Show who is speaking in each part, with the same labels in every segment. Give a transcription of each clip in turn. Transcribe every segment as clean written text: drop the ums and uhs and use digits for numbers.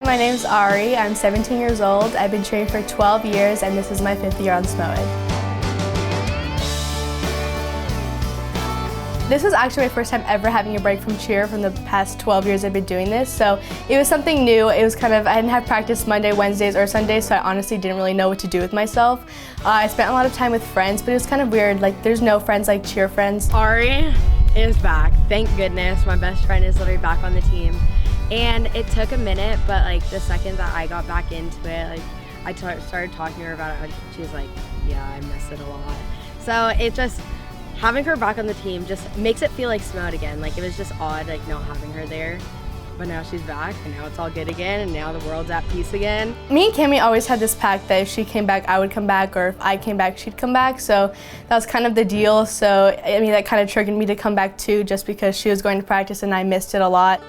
Speaker 1: My name's Ari, I'm 17 years old. I've been training for 12 years and this is my 5th year on Smoed. This was actually my first time ever having a break from cheer from the past 12 years I've been doing this, so it was something new. It was I didn't have practice Monday, Wednesdays, or Sundays, so I honestly didn't really know what to do with myself. I spent a lot of time with friends, but it was kind of weird. Like, there's no friends like cheer friends.
Speaker 2: Ari is back, thank goodness. My best friend is literally back on the team. And it took a minute, but like the second that I got back into it, like I started talking to her about it, she was like, yeah, I miss it a lot. So it just, having her back on the team just makes it feel like Smoed again. Like, it was just odd, like, not having her there. But now she's back, and now it's all good again, and now the world's at peace again.
Speaker 1: Me and Cammie always had this pact that if she came back, I would come back, or if I came back, she'd come back. So that was kind of the deal. So, I mean, that kind of triggered me to come back too, just because she was going to practice and I missed it a lot.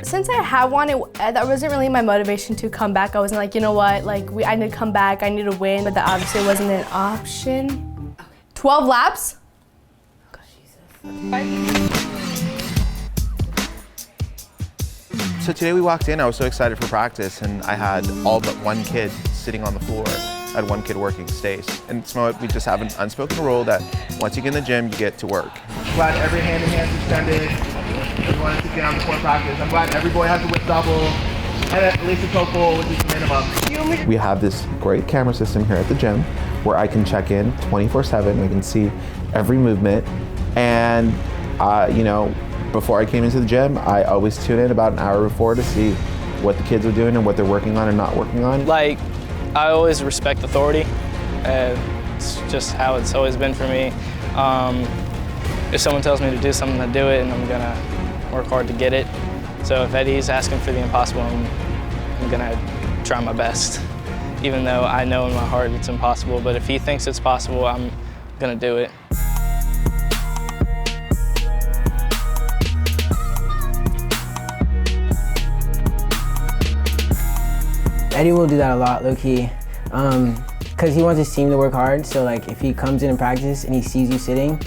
Speaker 1: Since I had one, that wasn't really my motivation to come back. I wasn't like, you know what, like I need to come back, I need to win, but that obviously wasn't an option. 12 laps?
Speaker 3: So today we walked in, I was so excited for practice, and I had all but one kid sitting on the floor. I had one kid working stays. And Smoed, we just have an unspoken rule that once you get in the gym, you get to work. I'm glad every hand in hand extended. Everyone sits down before practice. I'm glad every boy has a whip double, and at least a toe full, which is the minimum. We have this great camera system here at the gym where I can check in 24/7. I can see every movement. And, you know, before I came into the gym, I always tune in about an hour before to see what the kids are doing and what they're working on and not working on.
Speaker 4: Like, I always respect authority. It's just how it's always been for me. If someone tells me to do something, I do it, and I'm gonna work hard to get it. So if Eddie's asking for the impossible, I'm gonna try my best. Even though I know in my heart it's impossible, but if he thinks it's possible, I'm gonna do it.
Speaker 5: Eddie will do that a lot, low-key, because he wants his team to work hard. So like, if he comes in and practice and he sees you sitting,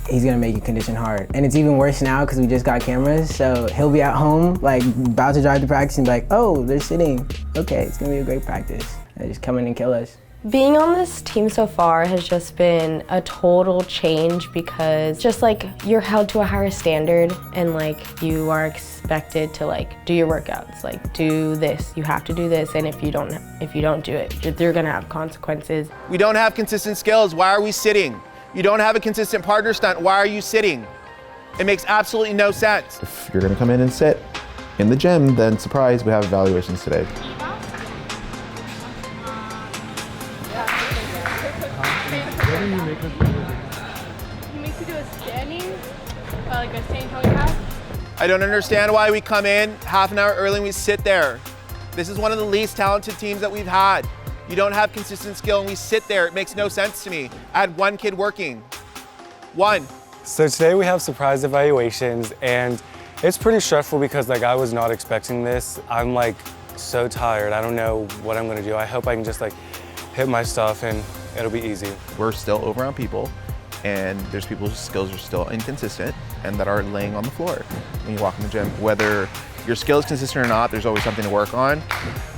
Speaker 5: he's gonna make you condition hard. And it's even worse now because we just got cameras. So he'll be at home, like about to drive to practice and be like, oh, they're sitting. Okay, it's gonna be a great practice. They just come in and kill us.
Speaker 2: Being on this team so far has just been a total change, because just like you're held to a higher standard, and like you are expected to like do your workouts, like do this, you have to do this, and if you don't do it, you're gonna have consequences.
Speaker 3: We don't have consistent skills, why are we sitting? You don't have a consistent partner stunt, why are you sitting? It makes absolutely no sense. If you're gonna come in and sit in the gym, then surprise, we have evaluations today. I don't understand why we come in half an hour early and we sit there. This is one of the least talented teams that we've had. You don't have consistent skill and we sit there. It makes no sense to me. I had one kid working. One.
Speaker 6: So today we have surprise evaluations, and it's pretty stressful because like I was not expecting this. I'm like so tired. I don't know what I'm gonna do. I hope I can just like hit my stuff and it'll be easy.
Speaker 3: We're still over on people, and there's people whose skills are still inconsistent and that are laying on the floor when you walk in the gym. Whether your skill is consistent or not, there's always something to work on.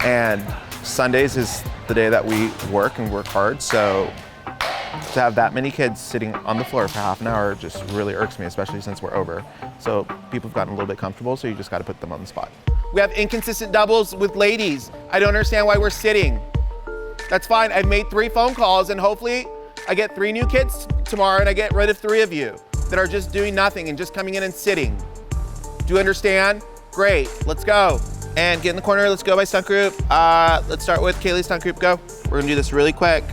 Speaker 3: And Sundays is the day that we work and work hard, so to have that many kids sitting on the floor for half an hour just really irks me, especially since we're over. So people have gotten a little bit comfortable, so you just gotta put them on the spot. We have inconsistent doubles with ladies. I don't understand why we're sitting. That's fine, I've made 3 phone calls, and hopefully I get 3 new kids tomorrow and I get rid of 3 of you that are just doing nothing and just coming in and sitting. Do you understand? Great, let's go. And get in the corner, let's go by stunt group. Let's start with Kaylee's stunt group, go. We're gonna do this really quick.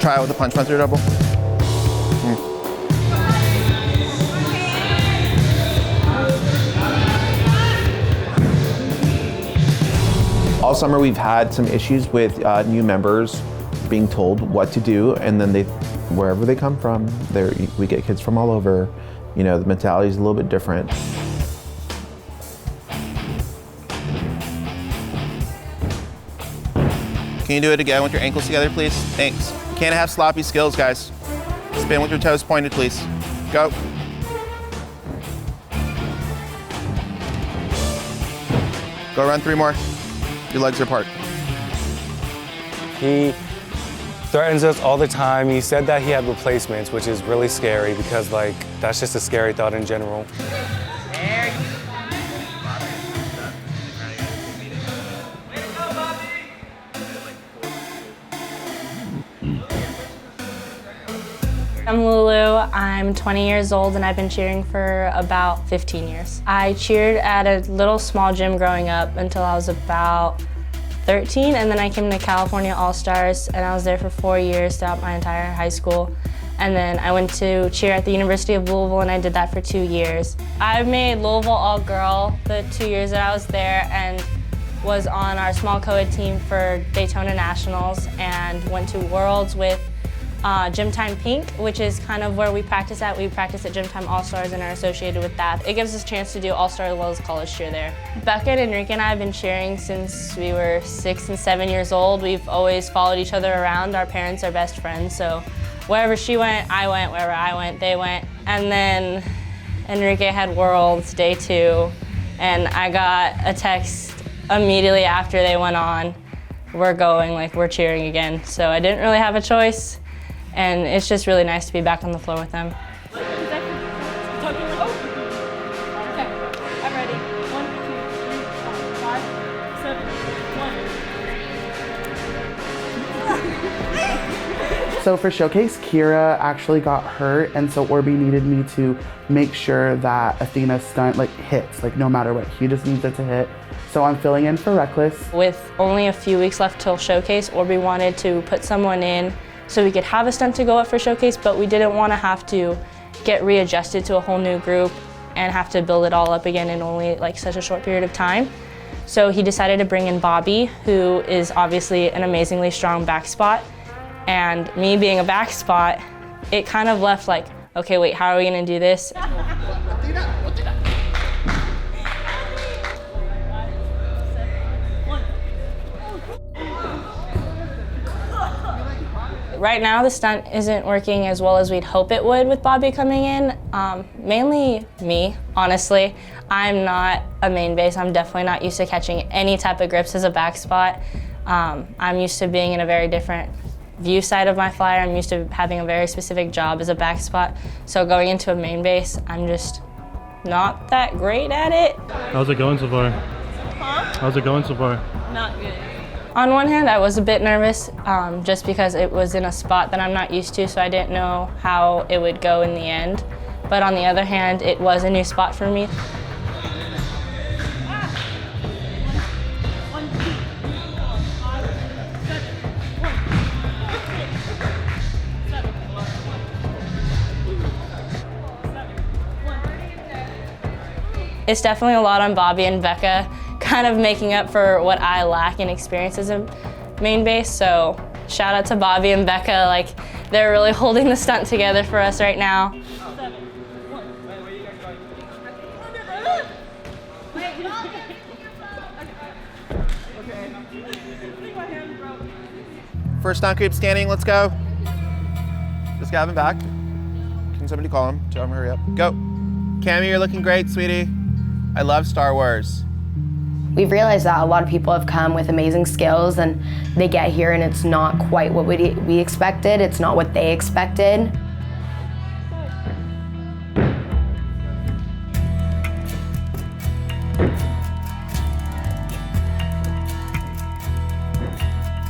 Speaker 3: Try it with a punch through double. All summer we've had some issues with new members being told what to do, and then wherever they come from, we get kids from all over. You know, the mentality is a little bit different. Can you do it again with your ankles together, please? Thanks. Can't have sloppy skills, guys. Spin with your toes pointed, please. Go. Go run 3 more. Your legs are apart.
Speaker 6: He threatens us all the time. He said that he had replacements, which is really scary because, like, that's just a scary thought in general.
Speaker 7: I'm Lulu, I'm 20 years old and I've been cheering for about 15 years. I cheered at a little small gym growing up until I was about 13, and then I came to California All Stars and I was there for 4 years throughout my entire high school. And then I went to cheer at the University of Louisville and I did that for 2 years. I made Louisville all-girl the 2 years that I was there and was on our small co-ed team for Daytona Nationals and went to Worlds with Gym Time Pink, which is kind of where we practice at. We practice at Gym Time All Stars and are associated with that. It gives us a chance to do All Star as well as college cheer there. Becca and Enrique and I have been cheering since we were 6 and 7 years old. We've always followed each other around. Our parents are best friends, so wherever she went, I went. Wherever I went, they went. And then Enrique had Worlds day 2, and I got a text immediately after they went on. We're going, like, we're cheering again. So I didn't really have a choice. And it's just really nice to be back on the floor with them.
Speaker 8: Okay, I'm ready. 1, 2, 3, 4, 5, 7, 1.
Speaker 9: So for Showcase, Kira actually got hurt, and so Orby needed me to make sure that Athena's stunt hits, no matter what. He just needs it to hit. So I'm filling in for Reckless.
Speaker 7: With only a few weeks left till Showcase, Orby wanted to put someone in so we could have a stunt to go up for Showcase, but we didn't want to have to get readjusted to a whole new group and have to build it all up again in only such a short period of time. So he decided to bring in Bobby, who is obviously an amazingly strong back spot. And me being a back spot, it kind of left okay, wait, how are we gonna do this? Right now, the stunt isn't working as well as we'd hope it would with Bobby coming in. Mainly me, honestly. I'm not a main base. I'm definitely not used to catching any type of grips as a back spot. I'm used to being in a very different view side of my flyer. I'm used to having a very specific job as a back spot. So going into a main base, I'm just not that great at it.
Speaker 10: How's it going so far?
Speaker 8: Huh?
Speaker 10: How's it going so far?
Speaker 8: Not good.
Speaker 7: On one hand, I was a bit nervous just because it was in a spot that I'm not used to, so I didn't know how it would go in the end. But on the other hand, it was a new spot for me. It's definitely a lot on Bobby and Becca, kind of making up for what I lack in experience as a main base. So shout out to Bobby and Becca, they're really holding the stunt together for us right now.
Speaker 3: First stunt group standing, let's go. Is Gavin back? Can somebody call him? Tell him hurry up. Go. Cammy, you're looking great, sweetie. I love Star Wars.
Speaker 2: We've realized that a lot of people have come with amazing skills and they get here and it's not quite what we expected. It's not what they expected.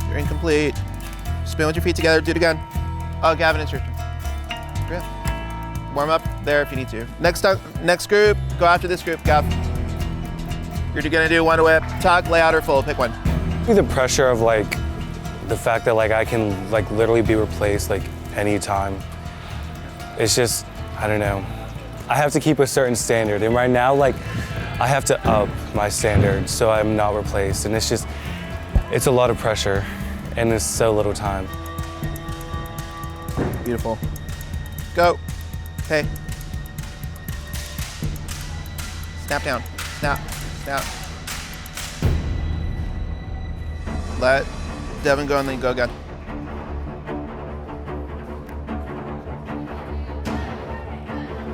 Speaker 3: You're incomplete. Spin with your feet together, do it again. Oh, Gavin, it's your turn. Good. Warm up there if you need to. Next group, go after this group, Gav. You're gonna do one whip, tuck, layout, or full, pick one.
Speaker 6: The pressure of the fact that like I can like literally be replaced like anytime. It's just, I don't know. I have to keep a certain standard, and right now like I have to up my standard so I'm not replaced, and it's a lot of pressure and there's so little time.
Speaker 3: Beautiful. Go. Okay. Snap down. Snap. Snap. Let Devin go and then go again.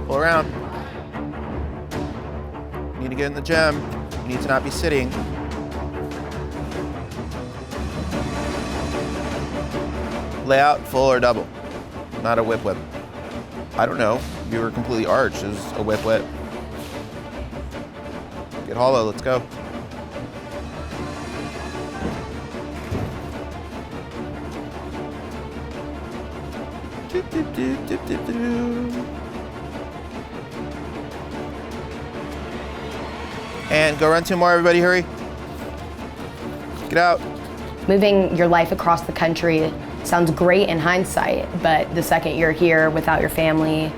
Speaker 3: Pull around. You need to get in the gym. You need to not be sitting. Lay out, full or double. Not a whip whip. I don't know. You were completely arched. It was a whip whip. Get hollow, let's go. And go run 2 more, everybody, hurry. Get out.
Speaker 2: Moving your life across the country sounds great in hindsight, but the second you're here without your family,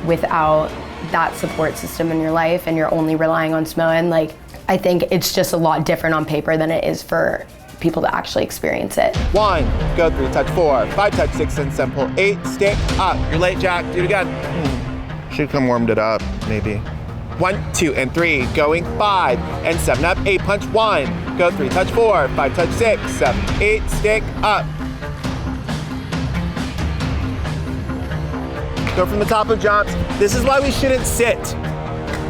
Speaker 2: without that support system in your life, and you're only relying on Smoed, like, I think it's just a lot different on paper than it is for people to actually experience it.
Speaker 3: 1, go 3, touch 4, 5, touch 6, and 7, pull 8, stick up. You're late, Jack, do it again. Should come warmed it up, maybe. 1, 2, and 3, going 5, and 7 up, 8, punch 1, go 3, touch 4, 5, touch 6, 7, 8, stick up. Go from the top of jumps. This is why we shouldn't sit.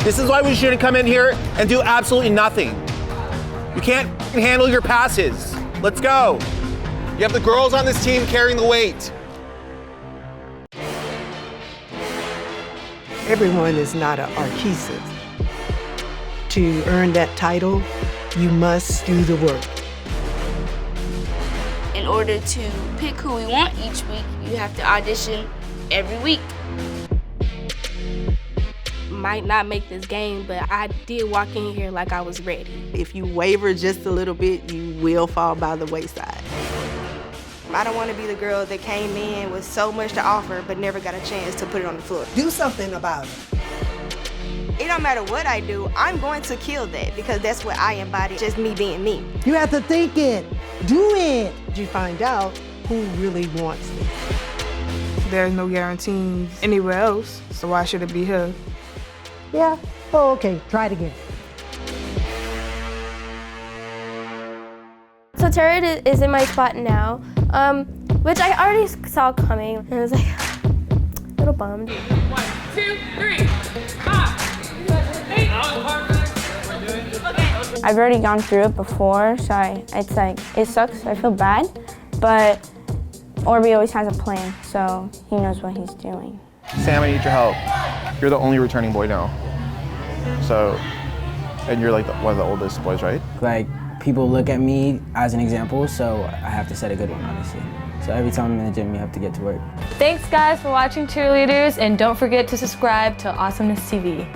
Speaker 3: This is why we shouldn't come in here and do absolutely nothing. You can't handle your passes. Let's go. You have the girls on this team carrying the weight.
Speaker 11: Everyone is not an Arkesis. To earn that title, you must do the work.
Speaker 12: In order to pick who we want each week, you have to audition every week. Might not make this game, but I did walk in here like I was ready.
Speaker 11: If you waver just a little bit, you will fall by the wayside.
Speaker 13: I don't want to be the girl that came in with so much to offer but never got a chance to put it on the floor.
Speaker 11: Do something about it.
Speaker 13: It don't matter what I do, I'm going to kill that because that's what I embody, just me being me.
Speaker 11: You have to think it, do it. You find out who really wants it.
Speaker 14: There's no guarantees anywhere else, so why should it be her?
Speaker 11: Yeah, oh, okay, try it again.
Speaker 15: So Cheerleaders is in my spot now, which I already saw coming, and I was like, a little bummed.
Speaker 8: 1, 2, 3, 5, 8.
Speaker 7: I've already gone through it before, so it's like, it sucks, I feel bad, but Orby always has a plan, so he knows what he's doing.
Speaker 3: Sam, I need your help. You're the only returning boy now. So, and you're like one of the oldest boys, right?
Speaker 5: Like, people look at me as an example, so I have to set a good one, honestly. So every time I'm in the gym, you have to get to work.
Speaker 1: Thanks guys for watching Cheerleaders, and don't forget to subscribe to Awesomeness TV.